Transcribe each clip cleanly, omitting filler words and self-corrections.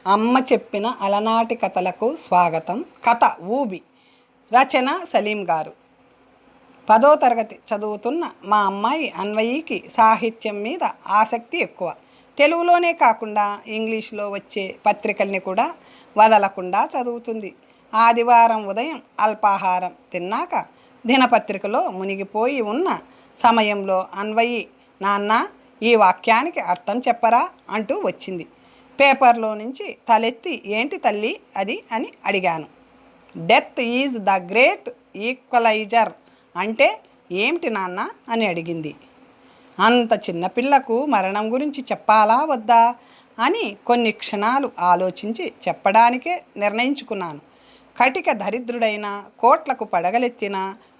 అమ్మ చెప్పిన అలనాటి కథలకు స్వాగతం. కథ ఊబి. రచన సలీం గారు. 10వ తరగతి చదువుతున్న మా అమ్మాయి అన్వయికి సాహిత్యం మీద ఆసక్తి ఎక్కువ. తెలుగులోనే కాకుండా ఇంగ్లీష్లో వచ్చే పత్రికల్ని కూడా వదలకుండా చదువుతుంది. ఆదివారం ఉదయం అల్పాహారం తిన్నాక దినపత్రికలో మునిగిపోయి ఉన్న సమయంలో అన్వయి, నాన్న ఈ వాక్యానికి అర్థం చెప్పరా అంటూ వచ్చింది. పేపర్లో నుంచి తలెత్తి, ఏంటి తల్లి అది అని అడిగాను. Death is the great equaliser అంటే ఏమిటి నాన్న అని అడిగింది. అంత చిన్నపిల్లకు మరణం గురించి చెప్పాలా వద్దా అని కొన్ని క్షణాలు ఆలోచించి చెప్పడానికే నిర్ణయించుకున్నాను. కటిక దరిద్రుడైన, కోట్లకు పడగలెత్తిన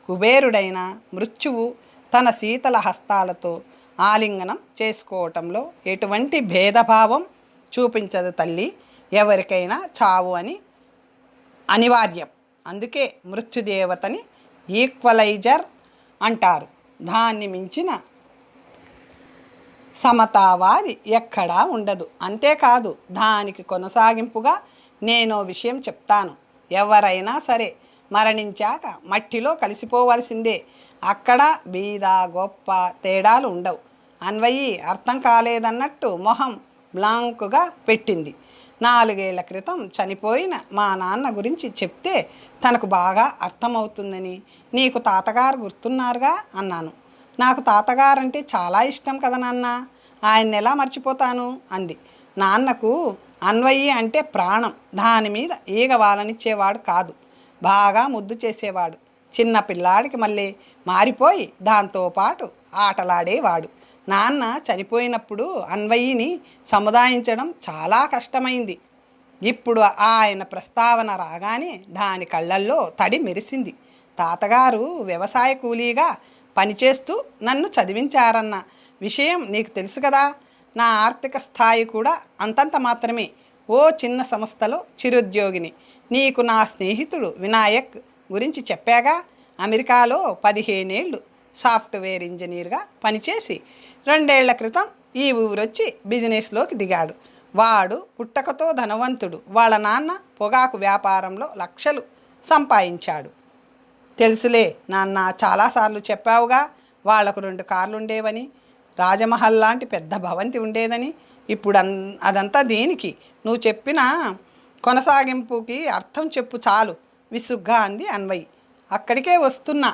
కుబేరుడైన మృత్యువు తన శీతల హస్తాలతో ఆలింగనం చేసుకోవటంలో ఎటువంటి భేదభావం చూపించదు తల్లి. ఎవరికైనా చావు అని అనివార్యం. అందుకే మృత్యుదేవతని ఈక్వలైజర్ అంటారు. దాన్ని మించిన సమతావాది ఎక్కడా ఉండదు. అంతేకాదు, దానికి కొనసాగింపుగా నేనో విషయం చెప్తాను. ఎవరైనా సరే మరణించాక మట్టిలో కలిసిపోవలసిందే. అక్కడ బీద గొప్ప తేడాలు ఉండవు. అన్వయి అర్థం కాలేదన్నట్టు మొహం బ్లాంకుగా పెట్టింది. 4 ఏళ్ల క్రితం చనిపోయిన మా నాన్న గురించి చెప్తే తనకు బాగా అర్థమవుతుందని, నీకు తాతగారు గుర్తున్నారుగా అన్నాను. నాకు తాతగారంటే చాలా ఇష్టం కదా నాన్న, ఆయన్ని ఎలా మర్చిపోతాను అంది. నాన్నకు అన్వయి అంటే ప్రాణం. దాని మీద ఈగ వాలనిచ్చేవాడు కాదు, బాగా ముద్దు చేసేవాడు. చిన్న పిల్లాడికి మళ్ళీ మారిపోయి దాంతోపాటు ఆటలాడేవాడు. నాన్న చనిపోయినప్పుడు అన్వయిని సముదాయించడం చాలా కష్టమైంది. ఇప్పుడు ఆయన ప్రస్తావన రాగానే దాని కళ్ళల్లో తడి మెరిసింది. తాతగారు వ్యవసాయ కూలీగా పనిచేస్తూ నన్ను చదివించారన్న విషయం నీకు తెలుసు కదా. నా ఆర్థిక స్థాయి కూడా అంతంత మాత్రమే. ఓ చిన్న సంస్థలో చిరుద్యోగిని. నీకు నా స్నేహితుడు వినాయక్ గురించి చెప్పాగా. అమెరికాలో 15 ఏళ్ళు సాఫ్ట్వేర్ ఇంజనీర్గా పనిచేసి 2 ఏళ్ల క్రితం ఈ ఊరొచ్చి బిజినెస్లోకి దిగాడు. వాడు పుట్టకతో ధనవంతుడు. వాళ్ళ నాన్న పొగాకు వ్యాపారంలో లక్షలు సంపాదించాడు. తెలుసులే నాన్న, చాలాసార్లు చెప్పావుగా. వాళ్లకు 2 కార్లు ఉండేవని, రాజమహల్ లాంటి పెద్ద భవంతి ఉండేదని. ఇప్పుడు అదంతా దేనికి? నువ్వు చెప్పిన కొనసాగింపుకి అర్థం చెప్పు చాలు విసుగ్గా అంది అన్వయి. అక్కడికే వస్తున్నా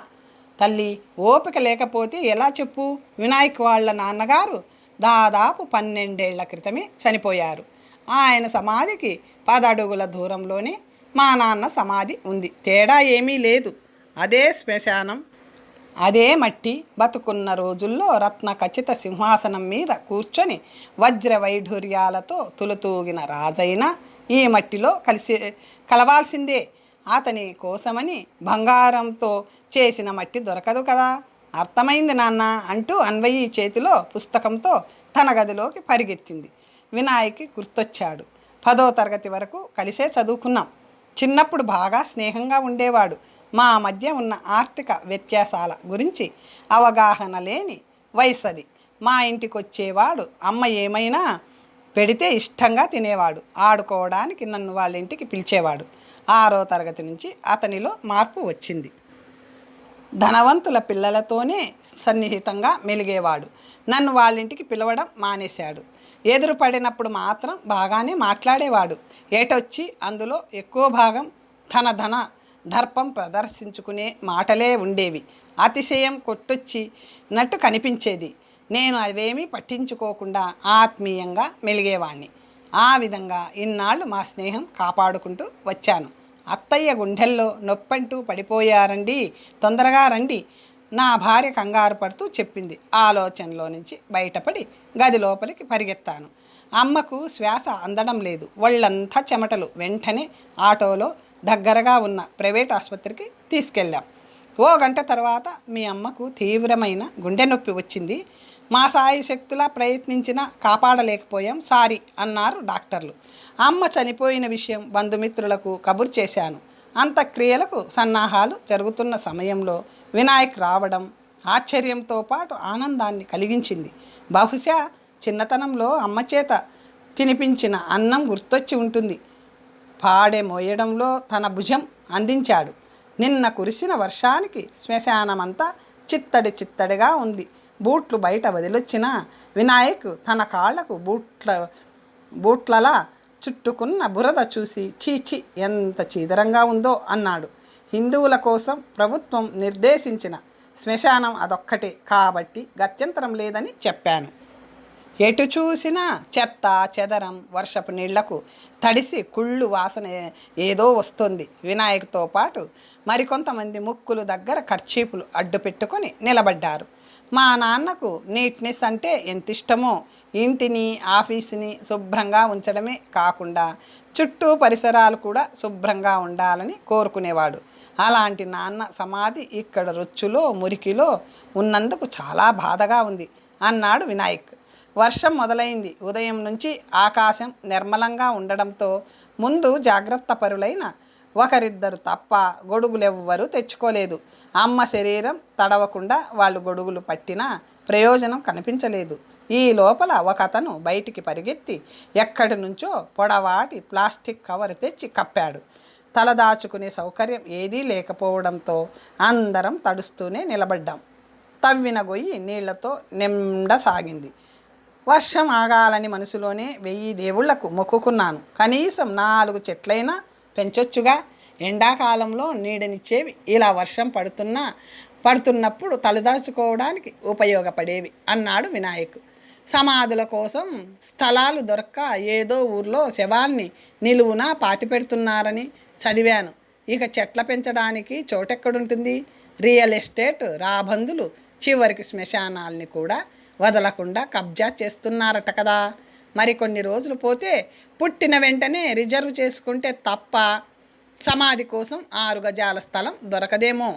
తల్లి, ఓపిక లేకపోతే ఎలా చెప్పు. వినాయక్ వాళ్ళ నాన్నగారు దాదాపు 12 ఏళ్ల క్రితమే చనిపోయారు. ఆయన సమాధికి 10 అడుగుల దూరంలోనే మా నాన్న సమాధి ఉంది. తేడా ఏమీ లేదు. అదే శ్మశానం, అదే మట్టి. బతుకున్న రోజుల్లో రత్న ఖచ్చిత సింహాసనం మీద కూర్చొని వజ్ర వైఢూర్యాలతో తులుతూగిన రాజైన ఈ మట్టిలో కలవాల్సిందే. అతని కోసమని బంగారంతో చేసిన మట్టి దొరకదు కదా. అర్థమైంది నాన్న అంటూ అన్వయి చేతిలో పుస్తకంతో తన గదిలోకి పరిగెత్తింది. వినాయక్కి గుర్తొచ్చాడు. 10వ తరగతి వరకు కలిసే చదువుకున్నాం. చిన్నప్పుడు బాగా స్నేహంగా ఉండేవాడు. మా మధ్య ఉన్న ఆర్థిక వ్యత్యాసాల గురించి అవగాహన లేని వయసది. మా ఇంటికి వచ్చేవాడు. అమ్మ ఏమైనా పెడితే ఇష్టంగా తినేవాడు. ఆడుకోవడానికి నన్ను వాళ్ళ ఇంటికి పిలిచేవాడు. 6వ తరగతి నుంచి అతనిలో మార్పు వచ్చింది. ధనవంతుల పిల్లలతోనే సన్నిహితంగా మెలిగేవాడు. నన్ను వాళ్ళింటికి పిలవడం మానేశాడు. ఎదురుపడినప్పుడు మాత్రం బాగానే మాట్లాడేవాడు. ఏటొచ్చి అందులో ఎక్కువ భాగం ధన దర్పం ప్రదర్శించుకునే మాటలే ఉండేవి. అతిశయం కొట్టొచ్చినట్టు కనిపించేది. నేను అవేమీ పట్టించుకోకుండా ఆత్మీయంగా మెలిగేవాణ్ణి. ఆ విధంగా ఇన్నాళ్ళు మా స్నేహం కాపాడుకుంటూ వచ్చాను. అత్తయ్య గుండెల్లో నొప్పంటూ పడిపోయారండి, తొందరగా రండి, నా భార్య కంగారు పడుతూ చెప్పింది. ఆలోచనలో నుంచి బయటపడి గది లోపలికి పరిగెత్తాను. అమ్మకు శ్వాస అందడం లేదు. ఒళ్ళంతా చెమటలు. వెంటనే ఆటోలో దగ్గరగా ఉన్న ప్రైవేట్ ఆసుపత్రికి తీసుకెళ్ళాం. 1 గంట తర్వాత మీ అమ్మకు తీవ్రమైన గుండె నొప్పి వచ్చింది. మా సాయి శక్తులా ప్రయత్నించినా కాపాడలేకపోయాం, సారీ అన్నారు డాక్టర్లు. అమ్మ చనిపోయిన విషయం బంధుమిత్రులకు కబురు చేశాను. అంత్యక్రియలకు సన్నాహాలు జరుగుతున్న సమయంలో వినాయక్ రావడం ఆశ్చర్యంతో పాటు ఆనందాన్ని కలిగించింది. బహుశా చిన్నతనంలో అమ్మ చేత తినిపించిన అన్నం గుర్తొచ్చి ఉంటుంది. పాడె మోయడంలో తన భుజం అందించాడు. నిన్న కురిసిన వర్షానికి శ్మశానమంతా చిత్తడి చిత్తడిగా ఉంది. బూట్లు బయట వదిలొచ్చిన వినాయక్ తన కాళ్లకు బూట్లలా చుట్టుకున్న బురద చూసి చీచి ఎంత చీదరంగా ఉందో అన్నాడు. హిందువుల కోసం ప్రభుత్వం నిర్దేశించిన శ్మశానం అదొక్కటే కాబట్టి గత్యంతరం లేదని చెప్పాను. ఎటు చూసినా చెత్త చెదరం, వర్షపు నీళ్లకు తడిసి కుళ్ళు వాసన ఏదో వస్తుంది. వినాయక్తో పాటు మరికొంతమంది ముక్కులు దగ్గర కర్చీపులు అడ్డు పెట్టుకొని నిలబడ్డారు. మా నాన్నకు నీట్నెస్ అంటే ఎంత ఇష్టమో, ఇంటిని ఆఫీసుని శుభ్రంగా ఉంచడమే కాకుండా చుట్టూ పరిసరాలు కూడా శుభ్రంగా ఉండాలని కోరుకునేవాడు. అలాంటి నాన్న సమాధి ఇక్కడ రొచ్చులో మురికిలో ఉన్నందుకు చాలా బాధగా ఉంది అన్నాడు వినాయక్. వర్షం మొదలైంది. ఉదయం నుంచి ఆకాశం నిర్మలంగా ఉండడంతో ముందు జాగ్రత్త పరులైన ఒకరిద్దరు తప్ప గొడుగులెవ్వరూ తెచ్చుకోలేదు. అమ్మ శరీరం తడవకుండా వాళ్ళు గొడుగులు పట్టినా ప్రయోజనం కనిపించలేదు. ఈ లోపల ఒకతను బయటికి పరిగెత్తి ఎక్కడి నుంచో పొడవాటి ప్లాస్టిక్ కవర్ తెచ్చి కప్పాడు. తలదాచుకునే సౌకర్యం ఏదీ లేకపోవడంతో అందరం తడుస్తూనే నిలబడ్డాం. తవ్విన గొయ్యి నీళ్లతో నిండసాగింది. వర్షం ఆగాలని మనసులోనే 1000 దేవుళ్లకు మొక్కుకున్నాను. కనీసం 4 చెట్లైనా పెంచొచ్చుగా. ఎండాకాలంలో నీడనిచ్చేవి ఇలా వర్షం పడుతున్నప్పుడు తలదాచుకోవడానికి ఉపయోగపడేవి అన్నాడు వినాయక్. సమాధుల కోసం స్థలాలు దొరక్క ఏదో ఊర్లో శవాన్ని నిలువునా పాతిపెడుతున్నారని చదివాను. ఇక చెట్ల పెంచడానికి చోటెక్కడుంటుంది? రియల్ ఎస్టేట్ రాబందులు చివరికి శ్మశానాల్ని కూడా వదలకుండా కబ్జా చేస్తున్నారట కదా. మరికొన్ని రోజులు పోతే పుట్టిన వెంటనే రిజర్వ్ చేసుకుంటే తప్ప సమాధి కోసం 6 గజాల స్థలం దొరకదేమో.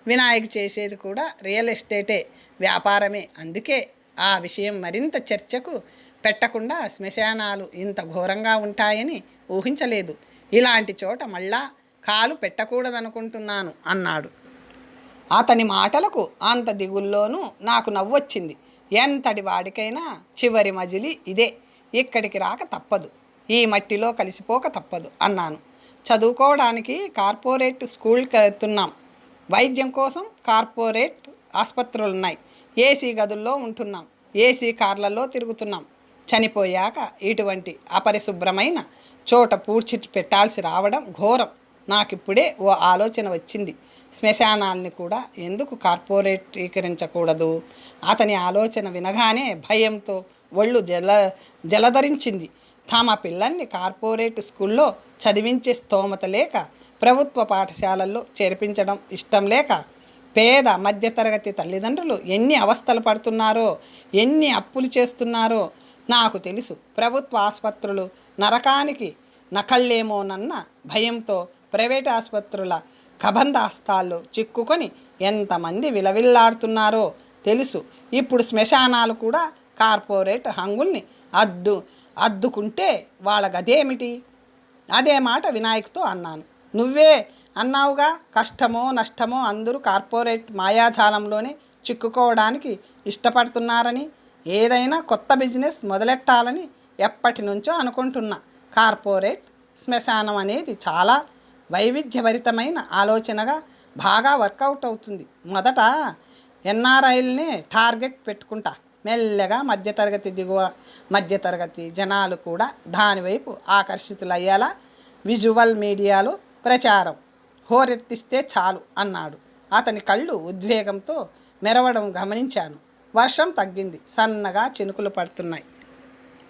వినాయక్ చేసేది కూడా రియల్ ఎస్టేటే, వ్యాపారమే. అందుకే ఆ విషయం మరింత చర్చకు పెట్టకుండా శ్మశానాలు ఇంత ఘోరంగా ఉంటాయని ఊహించలేదు. ఇలాంటి చోట మళ్ళా కాలు పెట్టకూడదనుకుంటున్నాను అన్నాడు. అతని మాటలకు అంత దిగుల్లోనూ నాకు నవ్వొచ్చింది. ఎంతటి వాడికైనా చివరి మజిలీ ఇదే. ఇక్కడికి రాక తప్పదు, ఈ మట్టిలో కలిసిపోక తప్పదు అన్నాను. చదువుకోవడానికి కార్పొరేట్ స్కూల్కి వెళ్తున్నాం. వైద్యం కోసం కార్పొరేట్ ఆసుపత్రులున్నాయి. ఏసీ గదుల్లో ఉంటున్నాం, ఏసీ కార్లలో తిరుగుతున్నాం. చనిపోయాక ఇటువంటి అపరిశుభ్రమైన చోట పూడ్చి పెట్టాల్సి రావడం ఘోరం. నాకిప్పుడే ఓ ఆలోచన వచ్చింది. శ్మశానాల్ని కూడా ఎందుకు కార్పొరేటీకరించకూడదు? అతని ఆలోచన వినగానే భయంతో ఒళ్ళు జలధరించింది. తమ పిల్లల్ని కార్పొరేట్ స్కూల్లో చదివించే స్తోమత లేక, ప్రభుత్వ పాఠశాలల్లో చేర్పించడం ఇష్టం లేక పేద మధ్యతరగతి తల్లిదండ్రులు ఎన్ని అవస్థలు పడుతున్నారో, ఎన్ని అప్పులు చేస్తున్నారో నాకు తెలుసు. ప్రభుత్వ ఆసుపత్రులు నరకానికి నకళ్ళేమోనన్న భయంతో ప్రైవేట్ ఆసుపత్రుల కబంధాస్తాల్లో చిక్కుకొని ఎంతమంది విలవిల్లాడుతున్నారో తెలుసు. ఇప్పుడు శ్మశానాలు కూడా కార్పొరేట్ హంగుల్ని అద్దుకుంటే వాళ్ళ గదేమిటి? అదే మాట వినాయక్తో అన్నాను. నువ్వే అన్నావుగా, కష్టమో నష్టమో అందరూ కార్పొరేట్ మాయాజాలంలోనే చిక్కుకోవడానికి ఇష్టపడుతున్నారని. ఏదైనా కొత్త బిజినెస్ మొదలెట్టాలని ఎప్పటి నుంచో అనుకుంటున్నా. కార్పొరేట్ శ్మశానం అనేది చాలా వైవిధ్యభరితమైన ఆలోచనగా బాగా వర్కౌట్ అవుతుంది. మొదట ఎన్ఆర్ఐల్నే టార్గెట్ పెట్టుకుంటా. మెల్లగా మధ్యతరగతి, దిగువ మధ్యతరగతి జనాలు కూడా దానివైపు ఆకర్షితులయ్యేలా విజువల్ మీడియాలో ప్రచారం హోరెత్తిస్తే చాలు అన్నాడు. అతని కళ్ళు ఉద్వేగంతో మెరవడం గమనించాను. వర్షం తగ్గింది. సన్నగా చినుకులు పడుతున్నాయి.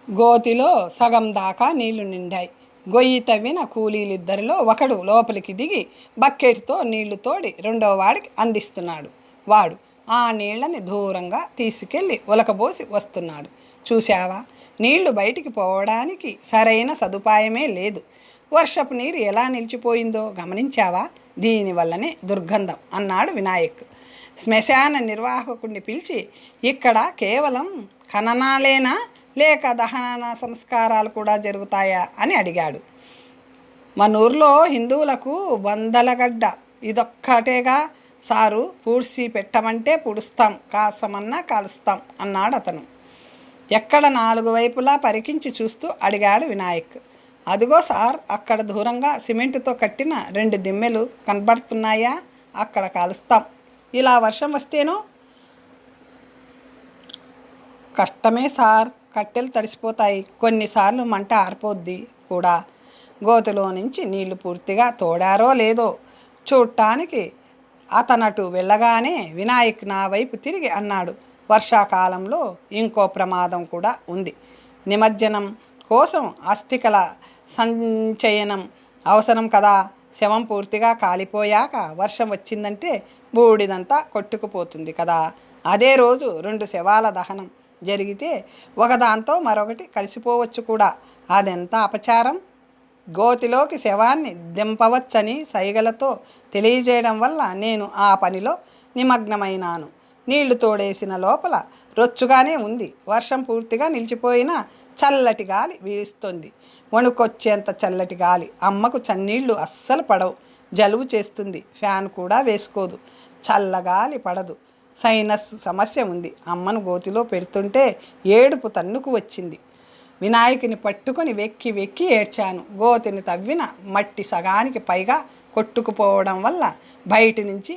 గోతిలో సగం దాకా నీళ్లు నిండాయి. గొయ్యి తవ్విన కూలీలిద్దరిలో ఒకడు లోపలికి దిగి బకెట్తో నీళ్లు తోడి రెండో వాడికి అందిస్తున్నాడు. వాడు ఆ నీళ్లని దూరంగా తీసుకెళ్ళి ఉలకబోసి వస్తున్నాడు. చూశావా, నీళ్లు బయటికి పోవడానికి సరైన సదుపాయమే లేదు. వర్షపు నీరు ఎలా నిలిచిపోయిందో గమనించావా? దీనివల్లనే దుర్గంధం అన్నాడు వినాయక్. శ్మశాన నిర్వాహకుడిని పిలిచి, ఇక్కడ కేవలం ఖననాలేనా లేక దహన సంస్కారాలు కూడా జరుగుతాయా అని అడిగాడు. మన ఊర్లో హిందువులకు బందలగడ్డ ఇదొక్కటేగా సారు, పూడ్చి పెట్టమంటే పుడుస్తాం, కాసమన్నా కాలుస్తాం అన్నాడు అతను. ఎక్కడ నాలుగు వైపులా పరికించి చూస్తూ అడిగాడు వినాయక్. అదిగో సార్, అక్కడ దూరంగా సిమెంటుతో కట్టిన 2 దిమ్మెలు కనబడుతున్నాయా? అక్కడ కాలుస్తాం. ఇలా వర్షం వస్తేనో? కష్టమే సార్, కట్టెలు తడిసిపోతాయి. కొన్నిసార్లు మంట ఆరిపోద్ది కూడా. గోతిలో నుంచి నీళ్లు పూర్తిగా తోడారో లేదో చూడటానికి అతనటు వెళ్ళగానే వినాయక్ నా వైపు తిరిగి అన్నాడు, వర్షాకాలంలో ఇంకో ప్రమాదం కూడా ఉంది. నిమజ్జనం కోసం అస్థికల సంచయనం అవసరం కదా. శవం పూర్తిగా కాలిపోయాక వర్షం వచ్చిందంటే బూడిదంతా కొట్టుకుపోతుంది కదా. అదే రోజు 2 శవాల దహనం జరిగితే ఒకదాంతో మరొకటి కలిసిపోవచ్చు కూడా. అదెంత అపచారం! గోతిలోకి శవాన్ని దింపవచ్చని సైగలతో తెలియజేయడం వల్ల నేను ఆ పనిలో నిమగ్నమైనాను. నీళ్లు తోడేసిన లోపల రొచ్చుగానే ఉంది. వర్షం పూర్తిగా నిలిచిపోయినా చల్లటి గాలి వీస్తుంది. వణుకొచ్చేంత చల్లటి గాలి. అమ్మకు చన్నీళ్లు అస్సలు పడవు, జలుబు చేస్తుంది. ఫ్యాన్ కూడా వేసుకోదు, చల్లగాలి పడదు. సైనస్ సమస్య ఉంది. అమ్మను గోతిలో పెడుతుంటే ఏడుపు తన్నుకు వచ్చింది. వినాయకుని పట్టుకొని వెక్కి వెక్కి ఏడ్చాను. గోతిని తవ్విన మట్టి సగానికి పైగా కొట్టుకుపోవడం వల్ల బయటి నుంచి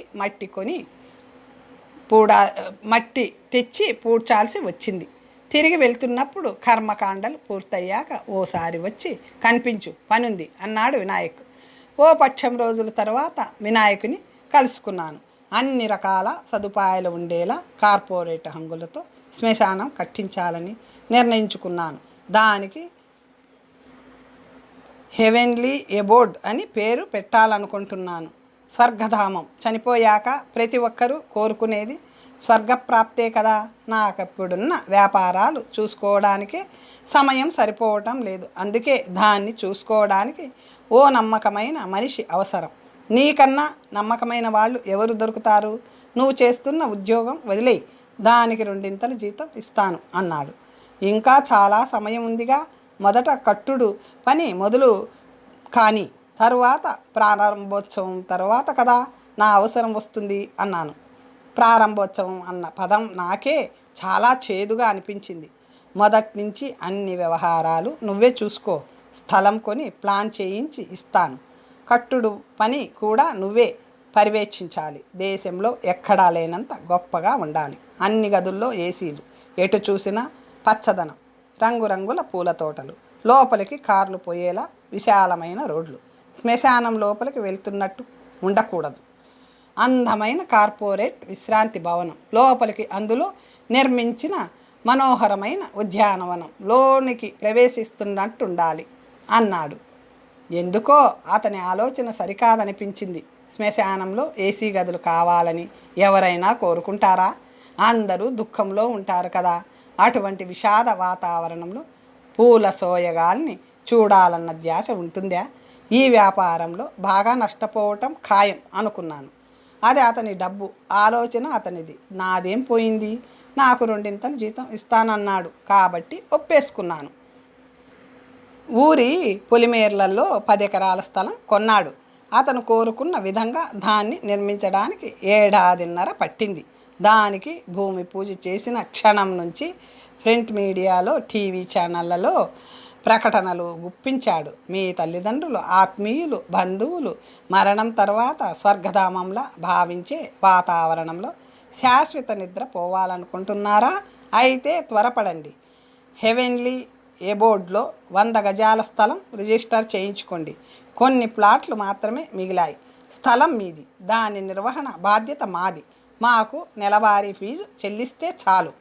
మట్టి తెచ్చి పూడ్చాల్సి వచ్చింది. తిరిగి వెళ్తున్నప్పుడు కర్మకాండలు పూర్తయ్యాక ఓసారి వచ్చి కనిపించు, పనుంది అన్నాడు వినాయక్. ఓ పక్షం రోజుల తర్వాత వినాయకుని కలుసుకున్నాను. అన్ని రకాల సదుపాయాలు ఉండేలా కార్పొరేట్ హంగులతో శ్మశానం కట్టించాలని నిర్ణయించుకున్నాను. దానికి హెవెన్లీ ఎబోర్డ్ అని పేరు పెట్టాలనుకుంటున్నాను. స్వర్గధామం. చనిపోయాక ప్రతి ఒక్కరూ కోరుకునేది స్వర్గప్రాప్తే కదా. నాకప్పుడున్న వ్యాపారాలు చూసుకోవడానికే సమయం సరిపోవటం లేదు. అందుకే దాన్ని చూసుకోవడానికి ఓ నమ్మకమైన మనిషి అవసరం. నీకన్నా నమ్మకమైన వాళ్ళు ఎవరు దొరుకుతారు? నువ్వు చేస్తున్న ఉద్యోగం వదిలేయి, దానికి 2 జీతం ఇస్తాను అన్నాడు. ఇంకా చాలా సమయం ఉందిగా, మొదట కట్టుడు పని మొదలు కానీ తరువాత ప్రారంభోత్సవం తర్వాత కదా నా అవసరం వస్తుంది అన్నాను. ప్రారంభోత్సవం అన్న పదం నాకే చాలా చేదుగా అనిపించింది. మొదటి నుంచి అన్ని వ్యవహారాలు నువ్వే చూసుకో. స్థలం కొని ప్లాన్ చేయించి ఇస్తాను. కట్టుడు పని కూడా నువ్వే పర్యవేక్షించాలి. దేశంలో ఎక్కడా లేనంత గొప్పగా ఉండాలి. అన్ని గదుల్లో ఏసీలు, ఎటు చూసినా పచ్చదనం, రంగురంగుల పూల తోటలు, లోపలికి కార్లు పోయేలా విశాలమైన రోడ్లు. శ్మశానం లోపలికి వెళ్తున్నట్టు ఉండకూడదు. అందమైన కార్పొరేట్ విశ్రాంతి భవనం లోపలికి, అందులో నిర్మించిన మనోహరమైన ఉద్యానవనం లోనికి ప్రవేశిస్తున్నట్టుండాలి అన్నాడు. ఎందుకో అతని ఆలోచన సరికాదనిపించింది. శ్మశానంలో ఏసీ గదులు కావాలని ఎవరైనా కోరుకుంటారా? అందరూ దుఃఖంలో ఉంటారు కదా. అటువంటి విషాద వాతావరణంలో పూల సోయగాల్ని చూడాలన్న ధ్యాస ఉంటుందా? ఈ వ్యాపారంలో బాగా నష్టపోవటం ఖాయం అనుకున్నాను. అది అతని డబ్బు, ఆలోచన అతనిది. నాదేం పోయింది? నాకు 2 జీతం ఇస్తానన్నాడు కాబట్టి ఒప్పేసుకున్నాను. ఊరి పొలిమేర్లలో 10 ఎకరాల స్థలం కొన్నాడు. అతను కోరుకున్న విధంగా దాన్ని నిర్మించడానికి 1.5 ఏళ్లు పట్టింది. దానికి భూమి పూజ చేసిన క్షణం నుంచి ప్రింట్ మీడియాలో, టీవీ ఛానళ్లలో ప్రకటనలు గుప్పించాడు. మీ తల్లిదండ్రులు, ఆత్మీయులు, బంధువులు మరణం తర్వాత స్వర్గధామంలా భావించే వాతావరణంలో శాశ్వత నిద్ర పోవాలనుకుంటున్నారా? అయితే త్వరపడండి. హెవెన్లీ ఎబోర్డ్లో 100 గజాల స్థలం రిజిస్టర్ చేయించుకోండి. కొన్ని ప్లాట్లు మాత్రమే మిగిలాయి. స్థలం మీది, దాని నిర్వహణ బాధ్యత మాది. మాకు నెలవారీ ఫీజు చెల్లిస్తే చాలు.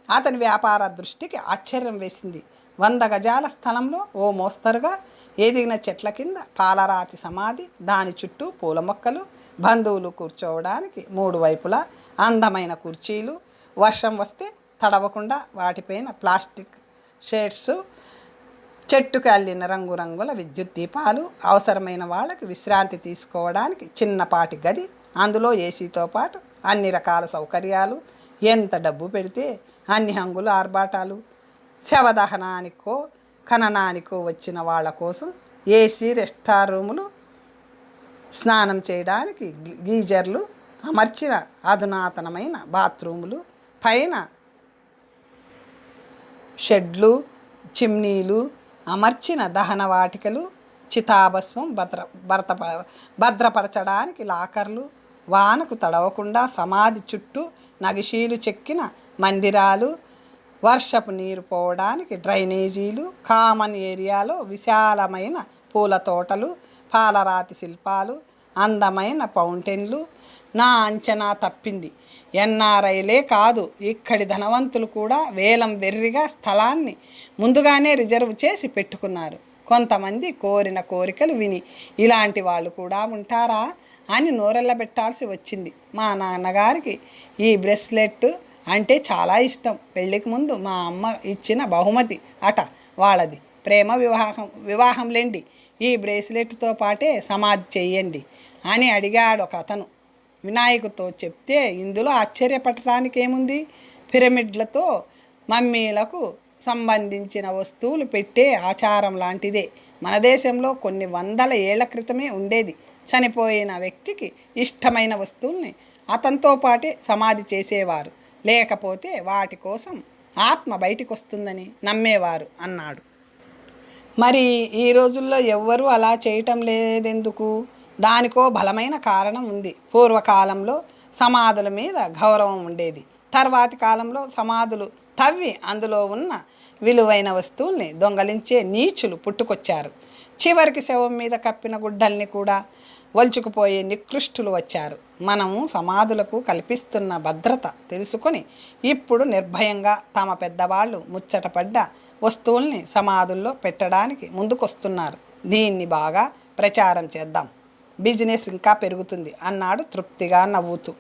అతని వ్యాపార దృష్టికి ఆశ్చర్యం వేసింది. 100 గజాల స్థలంలో ఓ మోస్తరుగా ఎదిగిన చెట్ల కింద పాలరాతి సమాధి, దాని చుట్టూ పూల మొక్కలు, బంధువులు కూర్చోవడానికి 3 వైపులా అందమైన కుర్చీలు, వర్షం వస్తే తడవకుండా వాటిపైన ప్లాస్టిక్ షేడ్స్, చెట్టుకు అల్లిన రంగురంగుల విద్యుత్ దీపాలు, అవసరమైన వాళ్ళకి విశ్రాంతి తీసుకోవడానికి చిన్నపాటి గది, అందులో ఏసీతో పాటు అన్ని రకాల సౌకర్యాలు. ఎంత డబ్బు పెడితే అన్ని హంగులు ఆర్భాటాలు. శవదహనానికో ఖననానికో వచ్చిన వాళ్ళ కోసం ఏసీ రెస్టార్ రూములు, స్నానం చేయడానికి గీజర్లు అమర్చిన అధునాతనమైన బాత్రూములు, పైన షెడ్లు, చిమ్నీలు, అమర్చిన దహన వాటికలు, చితాభస్వం భద్రపరచడానికి లాకర్లు, వానకు తడవకుండా సమాధి చుట్టూ నగిషీలు చెక్కిన మందిరాలు, వర్షపు నీరు పోవడానికి డ్రైనేజీలు, కామన్ ఏరియాలో విశాలమైన పూల తోటలు, పాలరాతి శిల్పాలు, అందమైన ఫౌంటైన్లు. నా అంచనా తప్పింది. ఎన్ఆర్ఐలే కాదు, ఇక్కడి ధనవంతులు కూడా వేలం వెర్రిగా స్థలాన్ని ముందుగానే రిజర్వ్ చేసి పెట్టుకున్నారు. కొంతమంది కోరిన కోరికలు విని ఇలాంటి వాళ్ళు కూడా ఉంటారా అని నోరెళ్ళబెట్టాల్సి వచ్చింది. మా నాన్నగారికి ఈ బ్రెస్లెట్ అంటే చాలా ఇష్టం. పెళ్ళికి ముందు మా అమ్మ ఇచ్చిన బహుమతి అట వాళ్ళది. ప్రేమ వివాహంలేండి, ఈ బ్రేస్లెట్తో పాటే సమాధి చెయ్యండి అని అడిగాడు ఒక అతను. వినాయకుతో చెప్తే ఇందులో ఆశ్చర్యపడటానికి ఏముంది? పిరమిడ్లతో మమ్మీలకు సంబంధించిన వస్తువులు పెట్టే ఆచారం లాంటిదే. మన దేశంలో కొన్ని వందల ఏళ్ల క్రితమే ఉండేది. చనిపోయిన వ్యక్తికి ఇష్టమైన వస్తువుల్ని అతనితో పాటే సమాధి చేసేవారు. లేకపోతే వాటి కోసం ఆత్మ బయటికి వస్తుందని నమ్మేవారు అన్నాడు. మరి ఈ రోజుల్లో ఎవ్వరూ అలా చేయటం లేదెందుకు? దానికో బలమైన కారణం ఉంది. పూర్వకాలంలో సమాధుల మీద గౌరవం ఉండేది. తర్వాతి కాలంలో సమాధులు తవ్వి అందులో ఉన్న విలువైన వస్తువుల్ని దొంగలించే నీచులు పుట్టుకొచ్చారు. చివరికి శవం మీద కప్పిన గుడ్డల్ని కూడా వలుచుకుపోయే నికృష్టులు వచ్చారు. మనము సమాధులకు కల్పిస్తున్న భద్రత తెలుసుకొని ఇప్పుడు నిర్భయంగా తమ పెద్దవాళ్ళు ముచ్చటపడ్డ వస్తువుల్ని సమాధుల్లో పెట్టడానికి ముందుకొస్తున్నారు. దీన్ని బాగా ప్రచారం చేద్దాం, బిజినెస్ ఇంకా పెరుగుతుంది అన్నాడు తృప్తిగా నవ్వుతూ.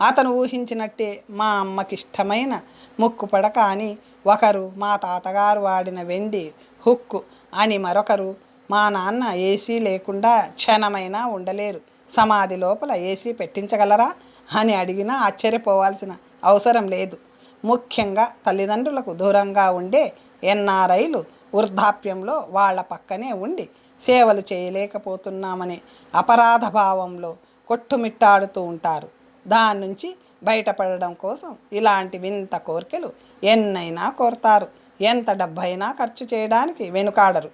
అతను ఊహించినట్టే మా అమ్మకి ఇష్టమైన ముక్కు పడక అని ఒకరు, మా తాతగారు వాడిన వెండి హుక్కు అని మరొకరు. మా నాన్న ఏసీ లేకుండా క్షణమైనా ఉండలేరు, సమాధి లోపల ఏసీ పెట్టించగలరా అని అడిగినా ఆశ్చర్యపోవాల్సిన అవసరం లేదు. ముఖ్యంగా తల్లిదండ్రులకు దూరంగా ఉండే ఎన్ఆర్ఐలు వృద్ధాప్యంలో వాళ్ళ పక్కనే ఉండి సేవలు చేయలేకపోతున్నామనే అపరాధ భావంలో కొట్టుమిట్టాడుతూ ఉంటారు. దాని నుంచి బయటపడడం కోసం ఇలాంటి వింత కోరికలు ఎన్నైనా కోరతారు. ఎంత డబ్బైనా ఖర్చు చేయడానికి వెనుకాడరు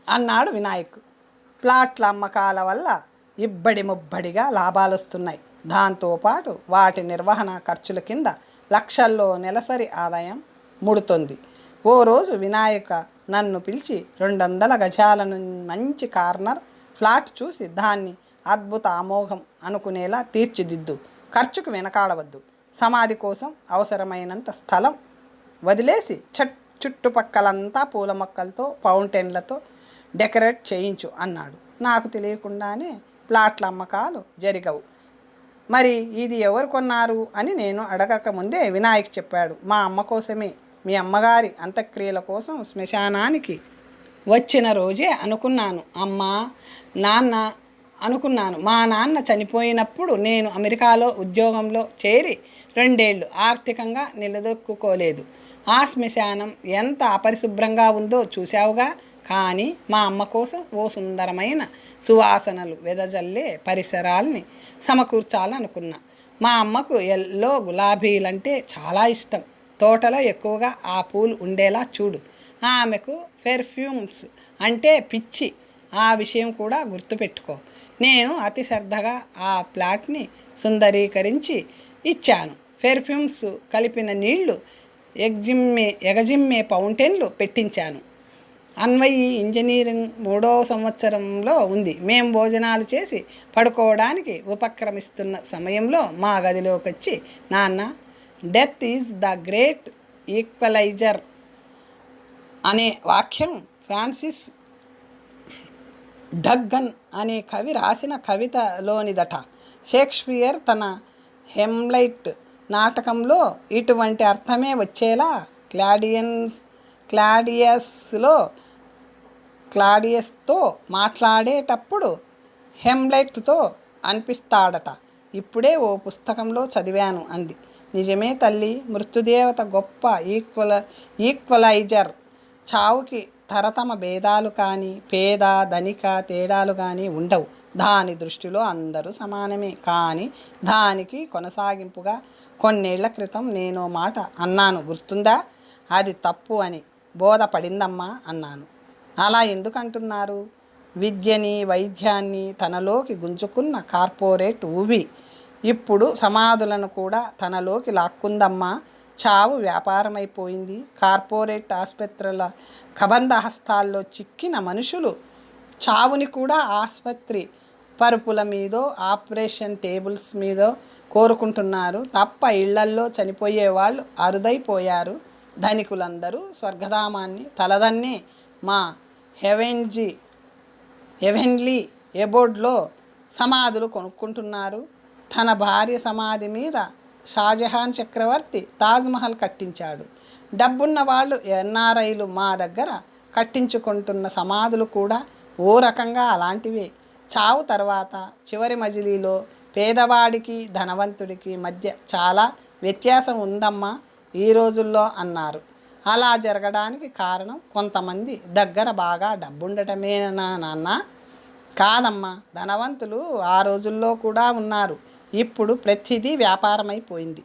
అన్నాడు వినాయక్. ప్లాట్ల అమ్మకాల వల్ల ఇబ్బడి ముబ్బడిగా లాభాలు వస్తున్నాయి. దాంతోపాటు వాటి నిర్వహణ ఖర్చుల కింద లక్షల్లో నెలసరి ఆదాయం ముడుతుంది. ఓ రోజు వినాయక నన్ను పిలిచి 200 గజాలను మంచి కార్నర్ ఫ్లాట్ చూసి దాన్ని అద్భుత అమోఘం అనుకునేలా తీర్చిదిద్దు, ఖర్చుకు వెనకాడవద్దు, సమాధి కోసం అవసరమైనంత స్థలం వదిలేసి చుట్టుపక్కలంతా పూల మొక్కలతో ఫౌంటైన్లతో డెకరేట్ చేయించు అన్నాడు. నాకు తెలియకుండానే ప్లాట్ల అమ్మకాలు జరిగవు. మరి ఇది ఎవరు కొన్నారు అని నేను అడగకముందే వినాయక్ చెప్పాడు. మా అమ్మ కోసమే. మీ అమ్మగారి అంత్యక్రియల కోసం శ్మశానానికి వచ్చిన రోజే అనుకున్నాను. మా నాన్న చనిపోయినప్పుడు నేను అమెరికాలో ఉద్యోగంలో చేరి 2 ఏళ్ళు ఆర్థికంగా నిలదొక్కుకోలేదు. ఆ శ్మశానం ఎంత అపరిశుభ్రంగా ఉందో చూశావుగా. కానీ మా అమ్మ కోసం ఓ సుందరమైన సువాసనలు వెదజల్లే పరిసరాల్ని సమకూర్చాలనుకున్నా. మా అమ్మకు ఎల్లో గులాబీలంటే చాలా ఇష్టం. తోటలో ఎక్కువగా ఆ పూలు ఉండేలా చూడు. ఆమెకు పెర్ఫ్యూమ్స్ అంటే పిచ్చి. ఆ విషయం కూడా గుర్తుపెట్టుకో. నేను అతి శ్రద్ధగా ఆ ప్లాట్ని సుందరీకరించి ఇచ్చాను. పెర్ఫ్యూమ్స్ కలిపిన నీళ్లు ఎగజిమ్మే ఫౌంటైన్లు పెట్టించాను. అన్వయి ఇంజనీరింగ్ 3వ సంవత్సరంలో ఉంది. మేం భోజనాలు చేసి పడుకోవడానికి ఉపక్రమిస్తున్న సమయంలో మా గదిలోకి వచ్చి, నాన్న, death is the great equaliser అనే వాక్యం ఫ్రాన్సిస్ డగ్గన్ అనే కవి రాసిన కవితలోనిదట. షేక్స్పియర్ తన హెమ్లెట్ నాటకంలో ఇటువంటి అర్థమే వచ్చేలా క్లాడియస్తో మాట్లాడేటప్పుడు హెమ్లెట్తో అనిపిస్తాడట. ఇప్పుడే ఓ పుస్తకంలో చదివాను అంది. నిజమే తల్లి, మృత్యుదేవత గొప్ప ఈక్వలైజర్. చావుకి తరతమ భేదాలు కానీ పేద ధనిక తేడాలు కానీ ఉండవు. దాని దృష్టిలో అందరూ సమానమే. కానీ దానికి కొనసాగింపుగా కొన్నేళ్ల క్రితం నేను మాట అన్నాను, గుర్తుందా? అది తప్పు అని. బోధపడిందమ్మా అన్నాను. అలా ఎందుకు అంటున్నారు? విద్యని వైద్యాన్ని తనలోకి గుంజుకున్న కార్పొరేట్ ఊవి ఇప్పుడు సమాధులను కూడా తనలోకి లాక్కుందమ్మా. చావు వ్యాపారమైపోయింది. కార్పొరేట్ ఆసుపత్రుల కబంధ హస్తాల్లో చిక్కిన మనుషులు చావుని కూడా ఆసుపత్రి పరుపుల మీదో ఆపరేషన్ టేబుల్స్ మీదో కోరుకుంటున్నారు తప్ప ఇళ్లల్లో చనిపోయే వాళ్ళు అరుదైపోయారు. ధనికులందరూ స్వర్గధామాన్ని తలదన్నే మా హెవెన్లీ ఎబోర్డ్లో సమాధులు కొనుక్కుంటున్నారు. తన భార్య సమాధి మీద షాజహాన్ చక్రవర్తి తాజ్మహల్ కట్టించాడు. డబ్బున్న వాళ్ళు ఎన్ఆర్ఐలు మా దగ్గర కట్టించుకుంటున్న సమాధులు కూడా ఓ రకంగా అలాంటివే. చావు తర్వాత చివరి మజిలీలో పేదవాడికి ధనవంతుడికి మధ్య చాలా వ్యత్యాసం ఉందమ్మా ఈ రోజుల్లో అన్నారు. అలా జరగడానికి కారణం కొంతమంది దగ్గర బాగా డబ్బుండటమేనా నాన్న? కాదమ్మా, ధనవంతులు ఆ రోజుల్లో కూడా ఉన్నారు. ఇప్పుడు ప్రతిదీ వ్యాపారమైపోయింది.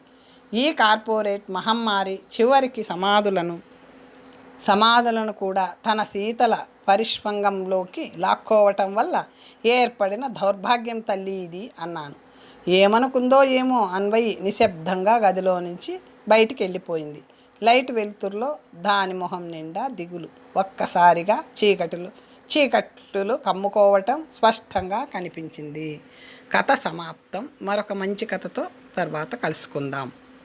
ఈ కార్పొరేట్ మహమ్మారి చివరికి సమాధులను కూడా తన శీతల పరిష్వంగంలోకి లాక్కోవటం వల్ల ఏర్పడిన దౌర్భాగ్యం తల్లి ఇది అన్నాను. ఏమనుకుందో ఏమో అన్వయి నిశ్శబ్దంగా గదిలో నుంచి బయటికి వెళ్ళిపోయింది. లైట్ వెలుతురులో దాని మొహం నిండా దిగులు. ఒక్కసారిగా చీకట్లు కమ్ముకోవటం స్పష్టంగా కనిపించింది. కథ సమాప్తం. మరొక మంచి కథతో తర్వాత కలుసుకుందాం.